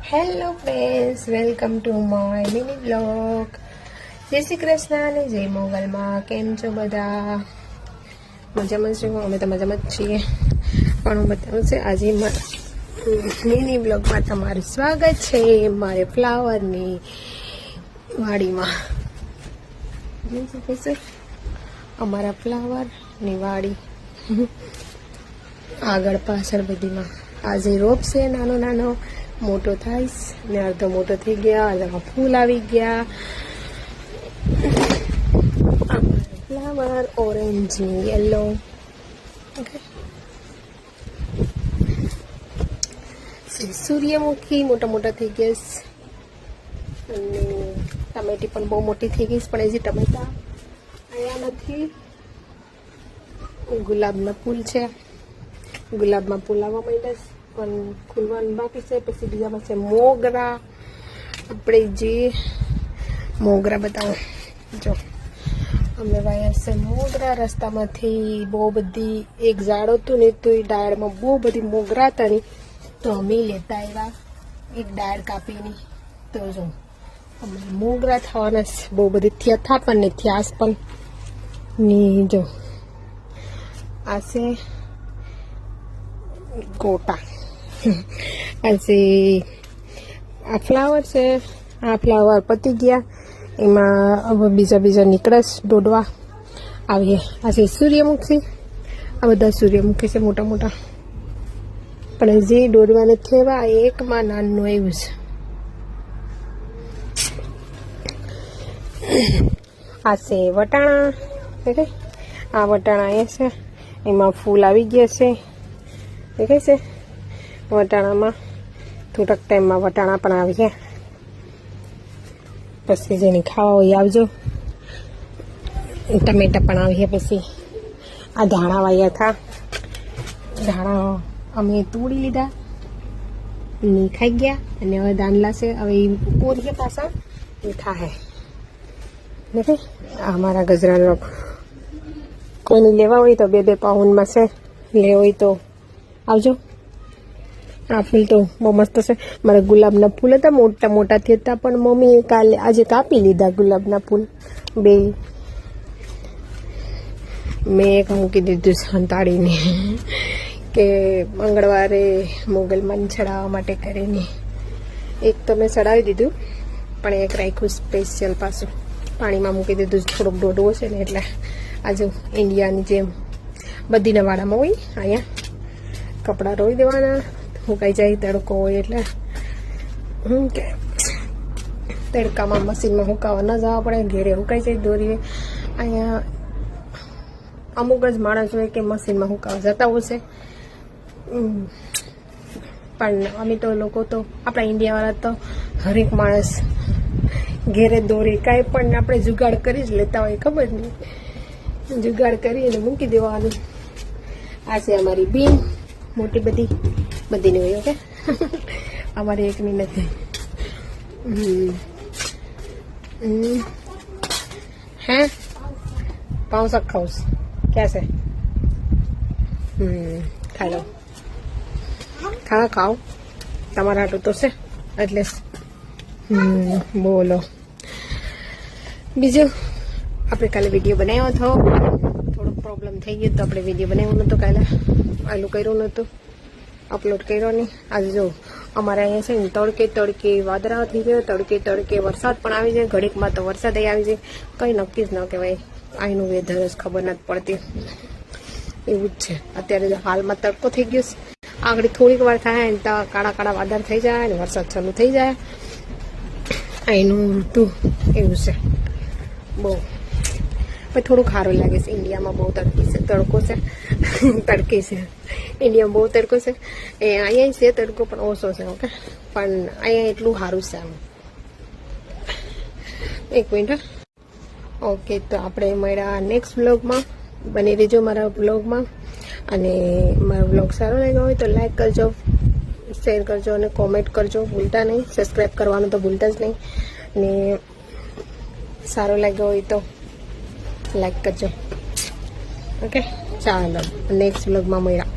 Hello friends, welcome to my mini blog. જય શ્રી કૃષ્ણ અને જય મોગલમાં. કેમ છો બધા? મજામાં છું? અમે તો મજામાં જ છીએ. પણ હું બતાવું છે આજે મિની બ્લોગમાં તમારું સ્વાગત છે મારે ફ્લાવરની વાડીમાં. જોઈ શકો છો અમારા ફ્લાવરની વાડી આગળ પાછળ બધીમાં. આજે રોપ છે નાનો નાનો, મોટો થાય ને અડધો મોટો થઈ ગયા, અડધામાં ફૂલ આવી ગયા. Flower orange yellow. ઓકે, સૂર્યમુખી મોટા મોટા થઈ ગયા અને ટમેટી પણ બહુ મોટી થઈ ગઈ, પણ હજી ટમેટા આવ્યા નથી. ગુલાબના ફૂલ છે, ગુલાબમાં ફૂલ આવવા માંડ્યા પણ ખુલવાનું બાકી છે. પછી બીજામાં છે મોગરા. આપણે જે મોગરા બતાવો, જો અમે વાયા છે મોગરા. રસ્તામાંથી બહુ બધી એક ઝાડ હતું ને, તો એ ડાળમાં બહુ બધી મોગરા હતા ને, તો અમે લેતા આવ્યા એક ડાળ કાપીને. તો જો અમે મોગરા થવાના બહુ બધી થયા હતા, પણ ને થયા પણ ની. જો આ છે ગોટા. આજે આ ફ્લાવર છે, આ ફ્લાવર પતી ગયા. એમાં હવે બીજા નીકળે દોડવા આવીએ. આ છે સૂર્યમુખી. આ બધા સૂર્યમુખી છે મોટા મોટા, પણ જે દોડવા નથી આવ્યા. એકમાં નાનું આવ્યું છે. આ છે વટાણા. આ વટાણા અહીંયા છે, એમાં ફૂલ આવી ગયા છે. દેખાય છે વટાણામાં. થોડાક ટાઈમમાં વટાણા પણ આવી ગયા. પછી જેને ખાવા હોય આવજો. ટમેટા પણ આવી ગયા. પછી આ ધાણા વાયા હતા. ધાણા અમે તોડી લીધા ને ખાઈ ગયા. અને હવે દાંડલા છે, હવે એ કોરીએ પાછા મીઠા હે. દેખાય આ મારા ગજરાનો. કોઈને લેવા હોય તો 2 પાઉન્ડમાં છે, લેવા હોય તો આવજો. આ ફૂલ તો બહુ મસ્ત છે. મારા ગુલાબના ફૂલ હતા, મોટા મોટા થયા હતા, પણ મમ્મીએ આજે કાપી લીધા ગુલાબના ફૂલ 2. મેં એક મૂકી દીધું સંતાડીને કે મંગળવારે મોગલમાં ચડાવવા માટે કરીને. એક તો મેં ચડાવી દીધું, પણ એક રાખ્યું સ્પેશિયલ પાછું પાણીમાં મૂકી દીધું. થોડોક દોડવો છે ને એટલે. આજે ઇન્ડિયાની જેમ બધીના વાડામાં હોય, અહીંયા કપડાં રોઈ દેવાના, સુકાઈ જાય. તડકો હોય એટલે કે તડકામાં મશીનમાં સુકાવા ન જવા પડે, ઘેરે સુકાઈ જાય દોરી. અહીંયા અમુક જ માણસ હોય કે મશીનમાં સુકાવા જતા હોય છે, પણ અમે તો લોકો તો આપણા ઇન્ડિયાવાળા તો હરેક માણસ ઘેરે દોરી કાંઈ પણ આપણે જુગાડ કરી જ લેતા હોય. ખબર નહીં, જુગાડ કરીને મૂકી દેવાનું. આ છે અમારી બીન મોટી બધીની હોય. ઓકે, અમારે એકની નથી. હે પાઉં શાક ખાઉસ ક્યાં છે? ખાઈ લો. ખાઓ તમારા હાટું તો છે એટલે. બોલો બીજું. આપણે કાલે વિડીયો બનાવ્યો હતો, થોડોક પ્રોબ્લેમ થઈ ગયો તો આપણે વિડીયો બનાવ્યો નહોતો કાલે. આલું કર્યું નહોતું, અપલોડ કર્યો નહીં. આજે જો અમારે અહીંયા છે ને તડકે વાદળા થઈ ગયો, તડકે વરસાદ પણ આવી જાય. ઘડીકમાં તો વરસાદ આવી જાય, કંઈ નક્કી જ ન કહેવાય. અહીંનું વેધર જ ખબર નથી પડતી. એવું જ છે અત્યારે. હાલમાં તડકો થઈ ગયો છે, આગળ થોડીક વાર થાય ને તો કાળા વાદળ થઈ જાય ને વરસાદ ચાલુ થઈ જાય. અહીંનું ઋતુ એવું છે બહુ. પણ થોડુંક સારું લાગે છે. ઇન્ડિયામાં બહુ તડકો છે. ઇન્ડિયામાં બહુ તડકો છે. અહીંયા છે તડકો, પણ ઓછો છે. ઓકે, પણ અહીંયા એટલું સારું છે. આમ એક મિનિટ. ઓકે, તો આપણે મળ્યા નેક્સ્ટ બ્લોગમાં. બની રહેજો મારા બ્લોગમાં. અને મારો બ્લોગ સારો લાગ્યો હોય તો લાઈક કરજો, શેર કરજો અને કોમેન્ટ કરજો. ભૂલતા નહીં. સબસ્ક્રાઈબ કરવાનું તો ભૂલતા જ નહીં. ને સારો લાગ્યો હોય તો લાઈક કરજો. ઓકે, ચાલો નેક્સ્ટ બ્લોગમાં મળ્યા.